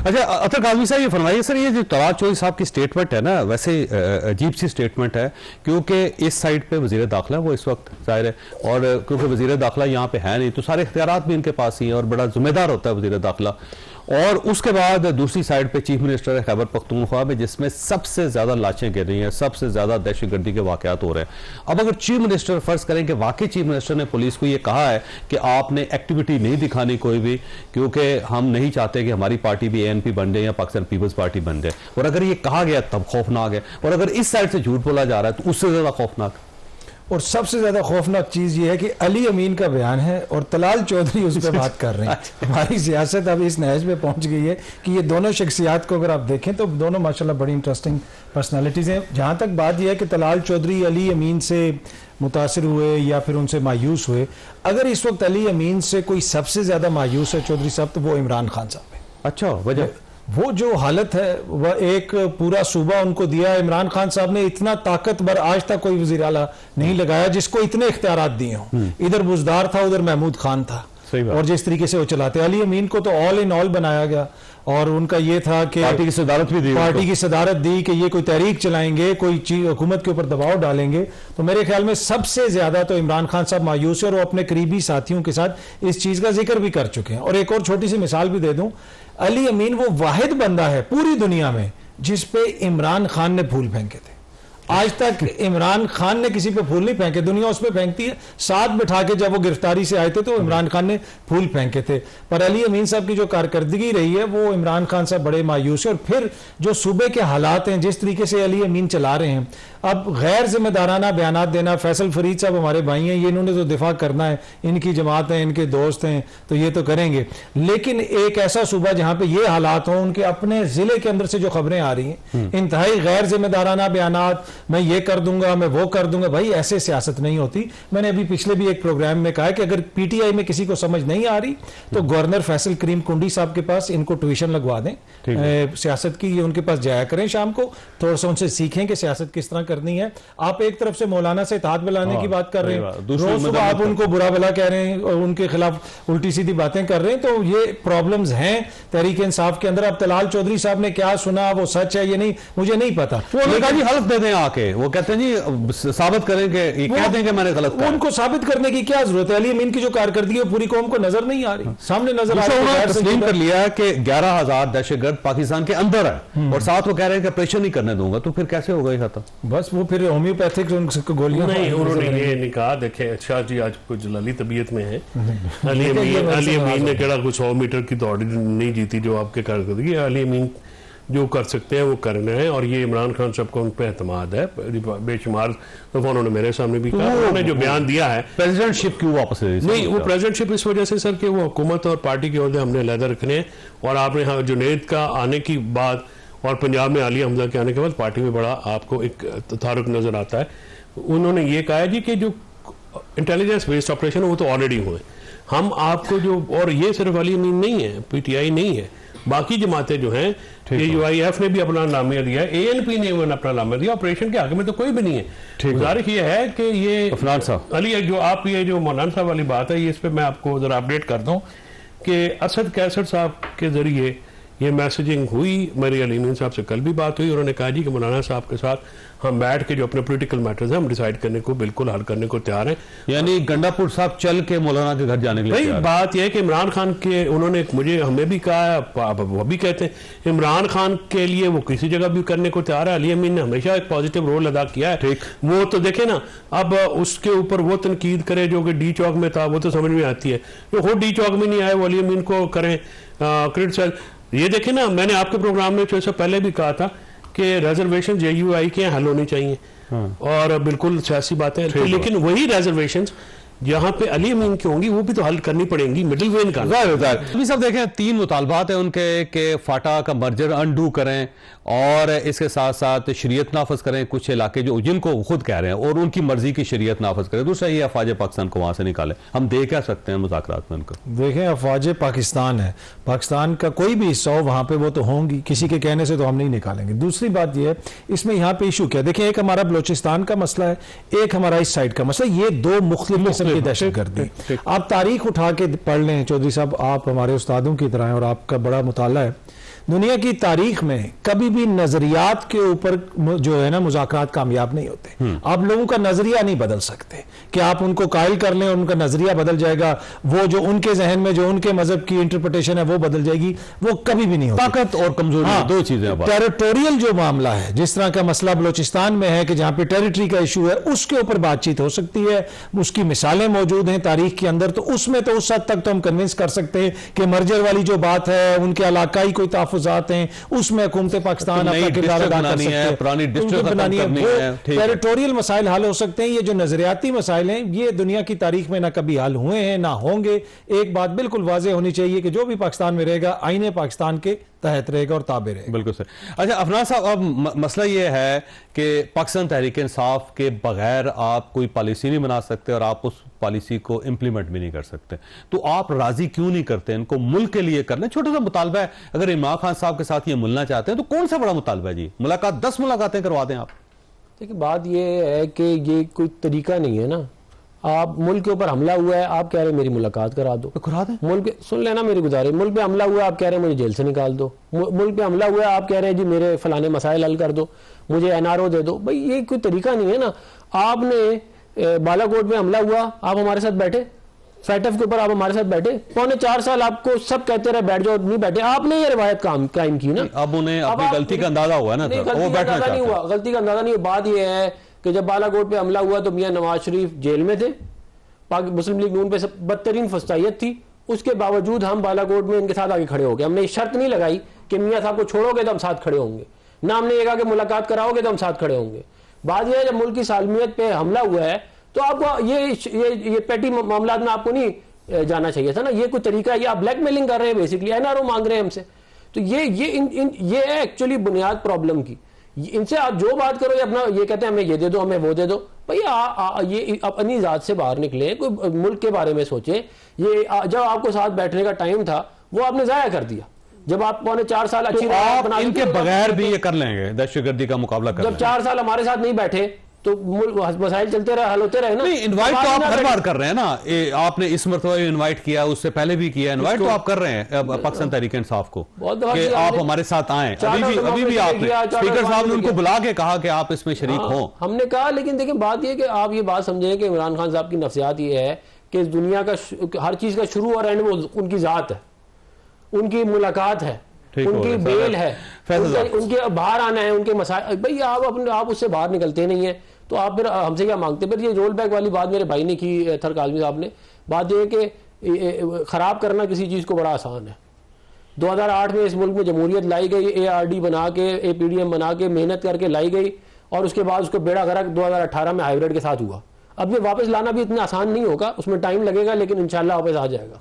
اچھا اطہر کاظمی صاحب یہ فرمائیے سر، یہ جو طلال چودھری صاحب کی سٹیٹمنٹ ہے نا، ویسے عجیب سی سٹیٹمنٹ ہے، کیونکہ اس سائڈ پہ وزیر داخلہ وہ اس وقت ظاہر ہے، اور کیونکہ وزیر داخلہ یہاں پہ ہے نہیں تو سارے اختیارات بھی ان کے پاس ہی ہیں اور بڑا ذمہ دار ہوتا ہے وزیر داخلہ، اور اس کے بعد دوسری سائڈ پہ چیف منسٹر ہے خیبر پختونخوا میں، جس میں سب سے زیادہ لاشیں گر رہی ہیں، سب سے زیادہ دہشت گردی کے واقعات ہو رہے ہیں۔ اب اگر چیف منسٹر فرض کریں کہ واقعی چیف منسٹر نے پولیس کو یہ کہا ہے کہ آپ نے ایکٹیویٹی نہیں دکھانی کوئی بھی، کیونکہ ہم نہیں چاہتے کہ ہماری پارٹی بھی ANP بن جائے یا پاکستان پیپلز پارٹی بن جائے، اور اگر یہ کہا گیا تب خوفناک ہے، اور اگر اس سائڈ سے جھوٹ بولا جا رہا ہے تو اس سے زیادہ خوفناک۔ اور سب سے زیادہ خوفناک چیز یہ ہے کہ علی امین کا بیان ہے اور طلال چودھری اس پہ بات کر رہے ہیں۔ ہماری سیاست اب اس نہج پہ پہنچ گئی ہے کہ یہ دونوں شخصیات کو اگر آپ دیکھیں تو دونوں ماشاءاللہ بڑی انٹرسٹنگ پرسنالٹیز ہیں۔ جہاں تک بات یہ ہے کہ طلال چودھری علی امین سے متاثر ہوئے یا پھر ان سے مایوس ہوئے، اگر اس وقت علی امین سے کوئی سب سے زیادہ مایوس ہے چودھری صاحب تو وہ عمران خان صاحب ہے۔ اچھا وجہ وہ جو حالت ہے، وہ ایک پورا صوبہ ان کو دیا۔ عمران خان صاحب نے اتنا طاقتور آج تک کوئی وزیر اعلیٰ نہیں لگایا جس کو اتنے اختیارات دیے ہوں۔ ادھر بزدار تھا، ادھر محمود خان تھا، اور جس طریقے سے وہ چلاتے، علی امین کو تو آل ان آل بنایا گیا، اور ان کا یہ تھا کہ پارٹی کی صدارت بھی دی، پارٹی کی صدارت دی کہ یہ کوئی تحریک چلائیں گے، کوئی حکومت کے اوپر دباؤ ڈالیں گے۔ تو میرے خیال میں سب سے زیادہ تو عمران خان صاحب مایوس ہے، اور وہ اپنے قریبی ساتھیوں کے ساتھ اس چیز کا ذکر بھی کر چکے ہیں۔ اور ایک اور چھوٹی سی مثال بھی دے دوں، علی امین وہ واحد بندہ ہے پوری دنیا میں جس پہ عمران خان نے پھول پھینکے تھے۔ آج تک عمران خان نے کسی پہ پھول نہیں پھینکے، دنیا اس پہ پھینکتی ہے۔ ساتھ بٹھا کے جب وہ گرفتاری سے آئے تھے تو عمران خان نے پھول پھینکے تھے۔ پر علی امین صاحب کی جو کارکردگی رہی ہے وہ عمران خان صاحب بڑے مایوس ہیں، اور پھر جو صوبے کے حالات ہیں جس طریقے سے علی امین چلا رہے ہیں، اب غیر ذمہ دارانہ بیانات دینا، فیصل فرید صاحب ہمارے بھائی ہیں، یہ انہوں نے تو دفاع کرنا ہے، ان کی جماعت ہیں، ان کے دوست ہیں، تو یہ تو کریں گے، لیکن ایک ایسا صوبہ جہاں پہ یہ حالات ہوں، ان کے اپنے ضلع کے اندر سے جو خبریں آ رہی ہیں انتہائی غیر ذمہ دارانہ بیانات، میں یہ کر دوں گا، میں وہ کر دوں گا، بھائی ایسے سیاست نہیں ہوتی۔ میں نے ابھی پچھلے بھی ایک پروگرام میں کہا کہ اگر پی ٹی آئی میں کسی کو سمجھ نہیں آ رہی تو گورنر فیصل کریم کنڈی صاحب کے پاس ان کو ٹیوشن لگوا دیں سیاست کی، ان کے پاس جایا کریں شام کو، تھوڑا سا ان سے سیکھیں کہ سیاست کس طرح کرنی ہے۔ آپ ایک طرف سے مولانا سے اتحاد بلانے کی بات کر رہے ہیں، روز صبح آپ ان کو برا بلا کہہ رہے ہیں اور ان کے خلاف الٹی سیدھی باتیں کر رہے ہیں، تو یہ پرابلمز ہیں تحریک انصاف کے اندر۔ اب طلال چودھری صاحب نے کیا سنا، وہ سچ ہے یہ نہیں مجھے نہیں پتا، جی حلف دے دیں آ کے، وہ کہتے ہیں جی ثابت کریں کہ یہ کہہ دیں کہ میں نے غلط کہا۔ ان کو ثابت کرنے کی کیا ضرورت ہے؟ علی امین کی جو کارکردگی ہے پوری قوم کو نظر نہیں آ رہی، سامنے نظر آ رہی ہے۔ تسلیم کر لیا کہ 11,000 دہشت گرد پاکستان کے اندر ہے، اور ساتھ وہ کہہ رہے ہیں کہ آپریشن نہیں کرنے دوں گا، تو پھر کیسے ہوگا یہ ختم؟ بس وہ پھر ہومیوپیتھک گولیاں نہیں، انہوں نے یہ نہیں کہا۔ دیکھیں شاہ جی آج کوئی جلالی طبیعت میں ہے، علی امین نے کہا کچھ 100 میٹر کی دوڑ نہیں جیتی جو آپ کے کارکردگی، علی امین جو کر سکتے ہیں وہ کرنا ہے، اور یہ عمران خان صاحب کو ان پہ اعتماد ہے، بے شمار دفعہ انہوں نے میرے سامنے بھی کہا، انہوں نے جو بیان دیا ہے۔ پریزیڈنٹ شپ کیوں واپس لے؟ نہیں، وہ پریزیڈنٹ شپ اس وجہ سے سر کہ وہ حکومت اور پارٹی کے عہدے ہم نے علیحدہ رکھنے ہیں، اور آپ نے جنید کا آنے کی بعد اور پنجاب میں عالیہ حمزہ کے آنے کے بعد پارٹی میں بڑا آپ کو ایک تدارک نظر آتا ہے۔ انہوں نے یہ کہا ہے جی کہ جو انٹیلیجنس بیسڈ آپریشن وہ تو آلریڈی ہوئے، ہم آپ کو جو، اور یہ صرف علی امین نہیں ہے، پی ٹی آئی نہیں ہے، باقی جماعتیں جو ہیں، UIF نے بھی اپنا نامیہ دیا ہے، ANP نے اپنا نامیہ دیا، آپریشن کے آگے میں تو کوئی بھی نہیں ہے۔ گزارش یہ ہے کہ یہ علی جو آپ یہ جو مولانا صاحب والی بات ہے، یہ اس پہ میں آپ کو ذرا اپڈیٹ کر دوں کہ اسد کیسر صاحب کے ذریعے یہ میسیجنگ ہوئی، میری علی امین صاحب سے کل بھی بات ہوئی، انہوں نے کہا جی کہ مولانا صاحب کے ساتھ ہم بیٹھ کے جو اپنے پولیٹیکل میٹرز ہیں ہم ڈیسائیڈ کرنے کو بالکل حل کرنے کو تیار ہیں۔ یعنی گنڈا پور صاحب چل کے مولانا کے گھر جانے کے لیے بھائی بات یہ ہے کہ عمران خان کے انہوں نے مجھے ہمیں بھی کہا، وہ بھی کہتے ہیں عمران خان کے لیے وہ کسی جگہ بھی کرنے کو تیار ہے۔ علی امین نے ہمیشہ ایک پازیٹیو رول ادا کیا ہے، وہ تو دیکھیں نا، اب اس کے اوپر وہ تنقید کرے جو کہ ڈی چوک میں تھا وہ تو سمجھ میں آتی ہے، جو خود ڈی چوک میں نہیں آئے وہ علی امین کو کریں کرٹیسائز۔ یہ دیکھیں نا، میں نے آپ کے پروگرام میں جو پہلے بھی کہا تھا کہ ریزرویشن JUI کے حل ہونی چاہیے، اور بالکل سیاسی باتیں، لیکن وہی ریزرویشنز جہاں پہ علی امین کی ہوں گی وہ بھی تو حل کرنی پڑیں گی، مڈل وے کا۔ ابھی سب دیکھیں 3 مطالبات ہیں ان کے کہ فاٹا کا مرجر انڈو کریں، اور اس کے ساتھ ساتھ شریعت نافذ کریں کچھ علاقے جو جن کو خود کہہ رہے ہیں، اور ان کی مرضی کی شریعت نافذ کریں۔ دوسرا یہ افواج پاکستان کو وہاں سے نکالیں۔ ہم دیکھ کیا سکتے ہیں مذاکرات میں ان کو؟ دیکھیں افواج پاکستان ہے، پاکستان کا کوئی بھی حصہ ہو وہاں پہ وہ تو ہوں گی، کسی کے کہنے سے تو ہم نہیں نکالیں گے۔ دوسری بات یہ ہے اس میں یہاں پہ ایشو کیا، دیکھیں ایک ہمارا بلوچستان کا مسئلہ ہے، ایک ہمارا اس سائڈ کا مسئلہ، یہ 2 مختلف قسم کی دہشت گردی۔ آپ تاریخ اٹھا کے پڑھ لیں چودھری صاحب، آپ ہمارے استادوں کی طرح ہیں اور آپ کا بڑا مطالعہ ہے، دنیا کی تاریخ میں کبھی بھی نظریات کے اوپر جو ہے نا مذاکرات کامیاب نہیں ہوتے. آپ لوگوں کا نظریہ نہیں بدل سکتے کہ آپ ان کو قائل کر لیں اور ان کا نظریہ بدل جائے گا, وہ جو ان کے ذہن میں جو ان کے مذہب کی انٹرپریٹیشن ہے وہ بدل جائے گی, وہ کبھی بھی نہیں ہوتی. طاقت اور کمزوری دو چیزیں. ٹیریٹوریل جو معاملہ ہے, جس طرح کا مسئلہ بلوچستان میں ہے کہ جہاں پہ ٹیریٹری کا ایشو ہے, اس کے اوپر بات چیت ہو سکتی ہے, اس کی مثالیں موجود ہیں تاریخ کے اندر, تو اس میں تو اس حد تک تو ہم کنونس کر سکتے ہیں کہ مرجر والی جو بات ہے, ان کے علاقائی کوئی تحفظات ہیں, اس میں حکومت پاکستان اپنا کردار ادا کر سکتے ہیں, پرانی ڈسٹرکٹ بنانی ہے, وہ ٹیریٹوریل مسائل حل ہو سکتے ہیں. یہ جو نظریاتی مسائل ہیں یہ دنیا کی تاریخ میں نہ کبھی حل ہوئے ہیں نہ ہوں گے. ایک بات بالکل واضح ہونی چاہیے کہ جو بھی پاکستان میں رہے گا آئین پاکستان کے تحت رہے گا اور تابع رہے گا. بالکل سر. اچھا افنان صاحب, اب مسئلہ یہ ہے کہ پاکستان تحریک انصاف کے بغیر آپ کوئی پالیسی نہیں بنا سکتے اور آپ اس پالیسی کو امپلیمنٹ بھی نہیں کر سکتے, تو آپ راضی کیوں نہیں کرتے ان کو ملک کے لیے کرنے؟ چھوٹا سا مطالبہ ہے, اگر عمران خان صاحب کے ساتھ یہ ملنا چاہتے ہیں تو کون سا بڑا مطالبہ ہے جی, ملاقات 10 ملاقاتیں کروا دیں آپ. دیکھیں بات یہ ہے کہ یہ کوئی طریقہ نہیں ہے نا. آپ ملک کے اوپر حملہ ہوا ہے, آپ کہہ رہے ہیں میری ملاقات کرا دو, کرا دیں. ملک سن لینا میری گزارش, ملک پہ حملہ ہوا ہے آپ کہہ رہے ہیں مجھے جیل سے نکال دو, ملک پہ حملہ ہوا ہے آپ کہہ رہے ہیں جی میرے فلانے مسائل حل کر دو, مجھے NRO دے دو. بھائی یہ کوئی طریقہ نہیں ہے نا. آپ نے بالا کوٹ میں حملہ ہوا, آپ ہمارے ساتھ بیٹھے, فیٹف کے اوپر آپ ہمارے ساتھ بیٹھے, 4.25 سال آپ کو سب کہتے رہے بیٹھ جاؤ, نہیں بیٹھے. آپ نے یہ روایت قائم کی نا. اب انہیں اپنی غلطی کا اندازہ ہوا نا, وہ بیٹھنا چاہتے ہیں. غلطی کا اندازہ نہیں ہوا. بات یہ ہے کہ جب بالا کوٹ پہ حملہ ہوا تو میاں نواز شریف جیل میں تھے, مسلم لیگ نون پہ بدترین فسطائیت تھی, اس کے باوجود ہم بالا کوٹ میں ان کے ساتھ آگے کھڑے ہو گئے. ہم نے شرط نہیں لگائی کہ میاں صاحب کو چھوڑو گے تو ہم ساتھ کھڑے ہوں گے, نہ ہم نے یہ کہا کہ ملاقات کراؤ گے تو ہم ساتھ کھڑے ہوں گے. بات یہ ہے جب ملک کی سالمیت پہ حملہ ہوا ہے تو آپ کو یہ پیٹی معاملات میں آپ کو نہیں جانا چاہیے تھا نا. یہ کوئی طریقہ ہے, یہ آپ بلیک میلنگ کر رہے ہیں بیسکلی, NRO مانگ رہے ہیں ہم سے. تو یہ ہے ایکچولی بنیاد پرابلم کی. ان سے آپ جو بات کرو, یہ اپنا یہ کہتے ہیں ہمیں یہ دے دو ہمیں وہ دے دو. بھائی یہ اپنی ذات سے باہر نکلیں, کوئی ملک کے بارے میں سوچیں. یہ جب آپ کو ساتھ بیٹھنے کا ٹائم تھا وہ آپ نے ضائع کر دیا. جب آپ 4.25 سال اچھی آپ ان کے بغیر بھی یہ کر لیں گے, دہشت گردی کا مقابلہ کر لیں گے. جب 4 سال ہمارے ساتھ نہیں بیٹھے تو مسائل چلتے رہے, حل ہوتے رہے نا. نہیں, انوائٹ تو آپ ہر بار کر رہے ہیں نا. آپ نے اس مرتبہ انوائٹ کیا, اس سے پہلے بھی کیا, انوائٹ تو آپ کر رہے ہیں پاکستان تحریک انصاف کو کہ آپ ہمارے ساتھ آئیں. ابھی بھی آپ نے اسپیکر صاحب نے ان کو بلا کے کہا کہ آپ اس میں شریک ہوں. ہم نے کہا, لیکن دیکھیں بات یہ کہ آپ یہ بات سمجھیں کہ عمران خان صاحب کی نفسیات یہ ہے کہ اس دنیا کا ہر چیز کا شروع اور اینڈ وہ ان کی ذات ہے, ان کی ملاقات ہے, ان کی بیل ہے, ان کے باہر آنا ہے, ان کے مسائل. بھائی آپ اس سے باہر نکلتے نہیں ہیں تو آپ پھر ہم سے کیا مانگتے. پھر یہ رول بیک والی بات میرے بھائی نے کی, تھر کاظمی صاحب نے. بات یہ ہے کہ خراب کرنا کسی چیز کو بڑا آسان ہے. 2008 میں اس ملک میں جمہوریت لائی گئی, ARD بنا کے, APDM بنا کے, محنت کر کے لائی گئی, اور اس کے بعد اس کو بیڑا غرق 2018 میں ہائیبریڈ کے ساتھ ہوا. اب یہ واپس لانا بھی اتنا آسان نہیں ہوگا, اس میں ٹائم لگے گا, لیکن انشاءاللہ واپس آ جائے گا.